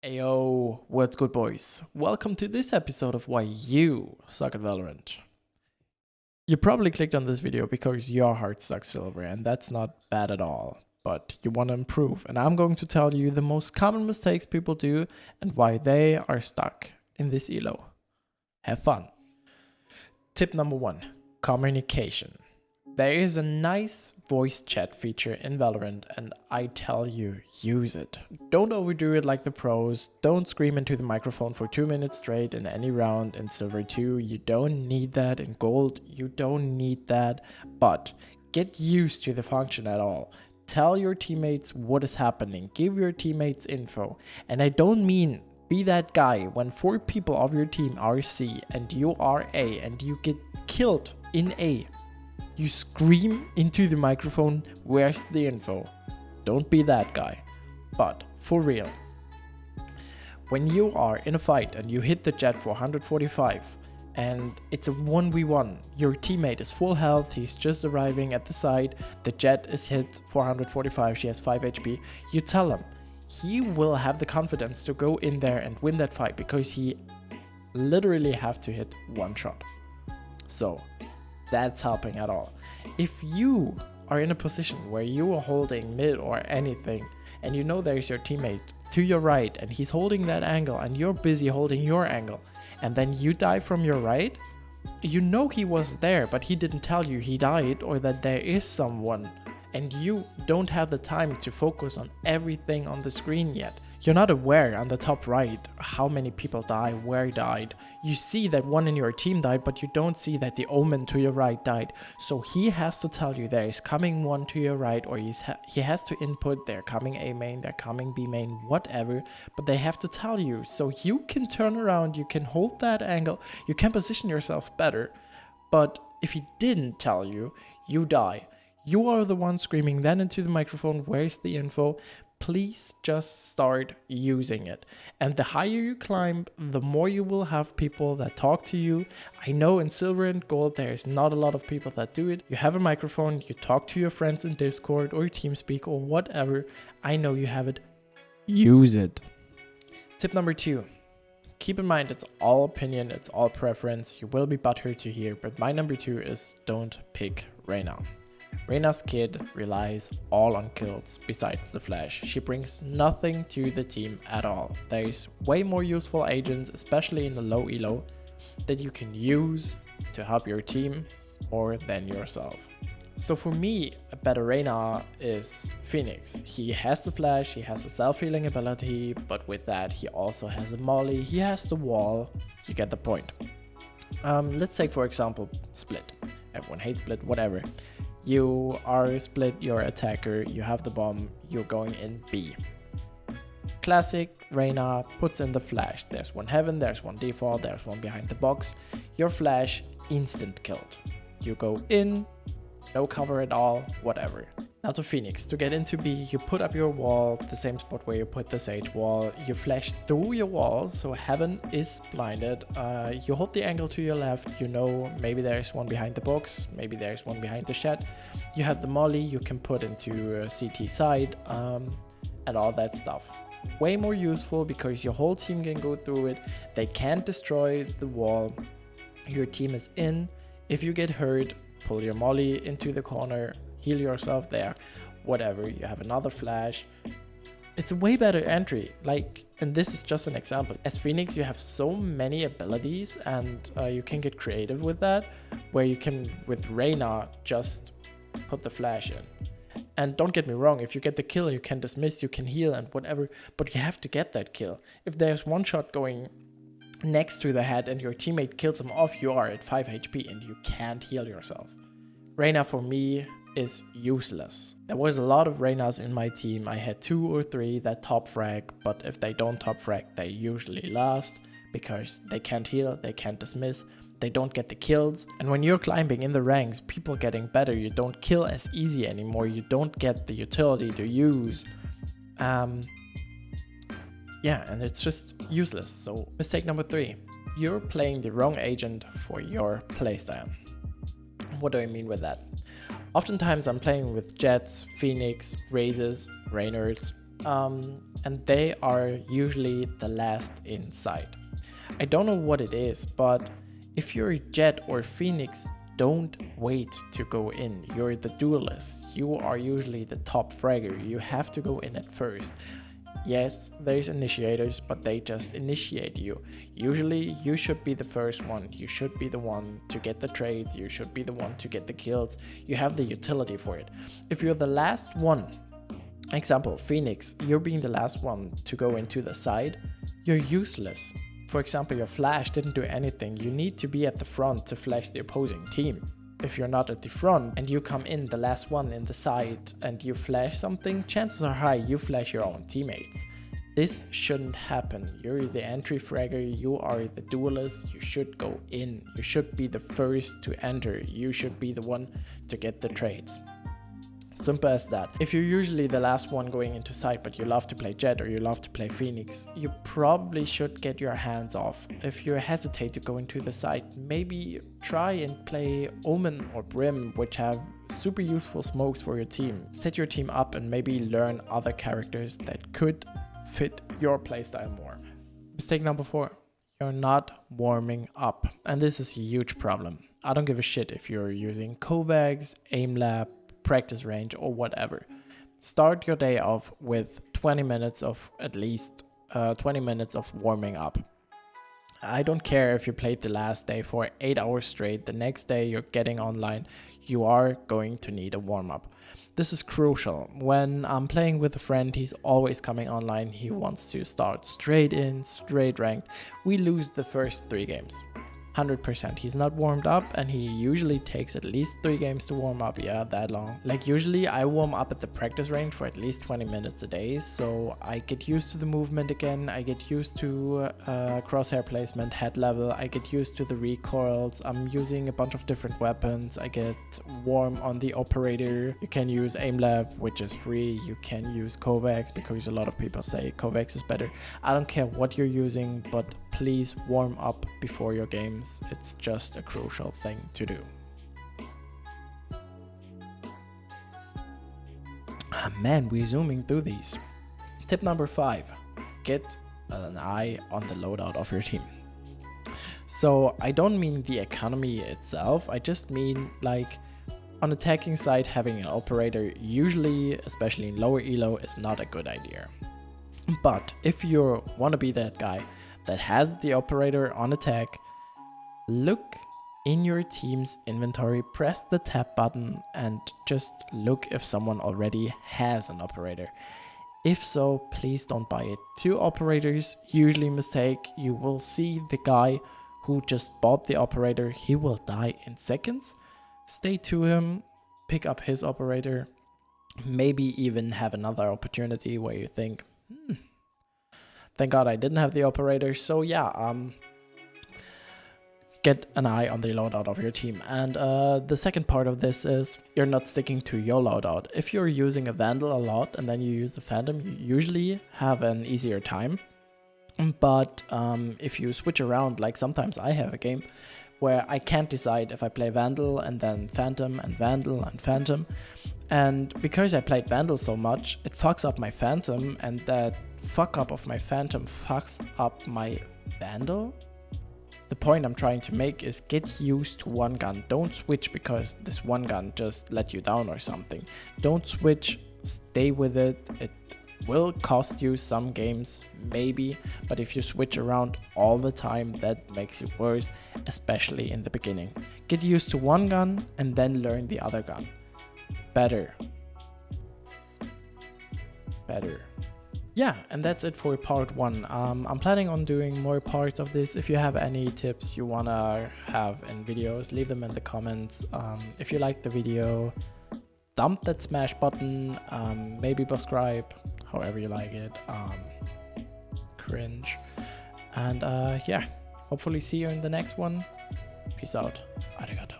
Ayo, what's good, boys? Welcome to this episode of Why You Suck at Valorant. You probably clicked on this video because your heart sucks silver, and that's not bad at all, but you want to improve, and I'm going to tell you the most common mistakes people do and why they are stuck in this elo. Have fun. Tip number 1, communication. There is a nice voice chat feature in Valorant, and I tell you, use it. Don't overdo it like the pros. Don't scream into the microphone for 2 minutes straight in any round. In Silver 2, you don't need that. In Gold, you don't need that. But get used to the function at all. Tell your teammates what is happening. Give your teammates info. And I don't mean be that guy when 4 people of your team are C and you are A and you get killed in A. You scream into the microphone, where's the info? Don't be that guy. But for real, when you are in a fight and you hit the jet for 145 and it's a 1v1, your teammate is full health, he's just arriving at the site, the jet is hit for 145, she has 5 HP, you tell him. He will have the confidence to go in there and win that fight because he literally have to hit one shot. So that's helping at all. If you are in a position where you are holding mid or anything and you know there's your teammate to your right and he's holding that angle and you're busy holding your angle and then you die from your right, you know he was there but he didn't tell you he died or that there is someone, and you don't have the time to focus on everything on the screen yet. You're not aware on the top right how many people died, where died. You see that one in your team died, but you don't see that the Omen to your right died. So he has to tell you there is coming one to your right, or he has to input they're coming A main, they're coming B main, whatever. But they have to tell you so you can turn around, you can hold that angle, you can position yourself better. But if he didn't tell you, you die. You are the one screaming then into the microphone, where's the info? Please just start using it. And the higher you climb, the more you will have people that talk to you. I know in Silver and Gold, there's not a lot of people that do it. You have a microphone, you talk to your friends in Discord or TeamSpeak or whatever. I know you have it. Use it. Tip number 2. Keep in mind, it's all opinion, it's all preference. You will be butthurt to hear, but my number 2 is don't pick Reyna. Reyna's kit relies all on kills besides the flash. She brings nothing to the team at all. There's way more useful agents, especially in the low elo, that you can use to help your team more than yourself. So for me, a better Reyna is Phoenix. He has the flash, he has a self-healing ability, but with that he also has a molly, he has the wall. You get the point. Let's take for example Split. Everyone hates Split, whatever. You are Split, you're attacker, you have the bomb, you're going in B. Classic Reyna puts in the flash. There's one heaven, there's one default, there's one behind the box. Your flash, instant killed. You go in, no cover at all, whatever. Now to Phoenix. To get into B, you put up your wall, the same spot where you put the Sage wall. You flash through your wall, so heaven is blinded. You hold the angle to your left, you know maybe there's one behind the box, maybe there's one behind the shed. You have the molly you can put into CT side, and all that stuff. Way more useful because your whole team can go through it. They can't destroy the wall. Your team is in. If you get hurt, pull your molly into the corner, heal yourself there, whatever. You have another flash. It's a way better entry. And this is just an example. As Phoenix, you have so many abilities, and you can get creative with that, where you can, with Reyna, just put the flash in. And don't get me wrong, if you get the kill, you can dismiss, you can heal and whatever, but you have to get that kill. If there's one shot going next to the head and your teammate kills him off, you are at 5 HP and you can't heal yourself. Reyna for me is useless. There was a lot of Reynas in my team. I had 2 or 3 that top frag, but if they don't top frag, they usually last because they can't heal, they can't dismiss, they don't get the kills. And when you're climbing in the ranks, people getting better, you don't kill as easy anymore, you don't get the utility to use. Yeah, and it's just useless. So mistake number 3, you're playing the wrong agent for your playstyle. What do I mean with that? Oftentimes I'm playing with Jets, Phoenix, Razes, Reynolds, and they are usually the last inside. I don't know what it is, but if you're a Jet or Phoenix, don't wait to go in. You're the duelist. You are usually the top fragger. You have to go in at first. Yes, there's initiators, but they just initiate you. Usually, you should be the first one. You should be the one to get the trades. You should be the one to get the kills. You have the utility for it. If you're the last one, example, Phoenix, you're being the last one to go into the side, you're useless. For example, your flash didn't do anything. You need to be at the front to flash the opposing team. If you're not at the front and you come in the last one in the side and you flash something, chances are high you flash your own teammates. This shouldn't happen. You're the entry fragger, you are the duelist, you should go in. You should be the first to enter. You should be the one to get the trades. Simple as that. If you're usually the last one going into site, but you love to play Jet or you love to play Phoenix, you probably should get your hands off. If you hesitate to go into the site, maybe try and play Omen or Brim, which have super useful smokes for your team. Set your team up and maybe learn other characters that could fit your playstyle more. Mistake number 4. You're not warming up. And this is a huge problem. I don't give a shit if you're using Kovacs, AimLab, practice range or whatever. Start your day off with 20 minutes of at least 20 minutes of warming up. I don't care if you played the last day for 8 hours straight. The next day you're getting online, you are going to need a warm-up. This is crucial. When I'm playing with a friend, he's always coming online. He wants to start straight in, straight ranked. We lose the first 3 games. 100%. He's not warmed up and he usually takes at least 3 games to warm up. Yeah, that long. Like usually I warm up at the practice range for at least 20 minutes a day, so I get used to the movement again. I get used to crosshair placement, head level. I get used to the recoils. I'm using a bunch of different weapons. I get warm on the operator. You can use AimLab, which is free. You can use Kovacs because a lot of people say Kovacs is better. I don't care what you're using, but please warm up before your games. It's just a crucial thing to do. Man, we're zooming through these. Tip number 5, get an eye on the loadout of your team. So I don't mean the economy itself, I just mean like on attacking side having an operator usually, especially in lower elo, is not a good idea. But if you want to be that guy that has the operator on attack, look in your team's inventory, press the tab button and just look if someone already has an operator. If so, please don't buy it. 2 operators, usually a mistake. You will see the guy who just bought the operator, he will die in seconds. Stay to him, pick up his operator, maybe even have another opportunity where you think, thank God I didn't have the operator. So yeah, get an eye on the loadout of your team. And the second part of this is you're not sticking to your loadout. If you're using a Vandal a lot and then you use the Phantom, you usually have an easier time. But if you switch around, like sometimes I have a game where I can't decide if I play Vandal and then Phantom and Vandal and Phantom. And because I played Vandal so much, it fucks up my Phantom, and that fuck up of my Phantom fucks up my Vandal. The point I'm trying to make is get used to one gun. Don't switch because this one gun just let you down or something. Don't switch, stay with it. It will cost you some games, maybe, but if you switch around all the time, that makes it worse, especially in the beginning. Get used to one gun and then learn the other gun. Better. Yeah, and that's it for part 1. I'm planning on doing more parts of this. If you have any tips you wanna have in videos, leave them in the comments. If you like the video, dump that smash button, maybe subscribe, however you like it. Cringe. And yeah, hopefully see you in the next one. Peace out. Arigatou.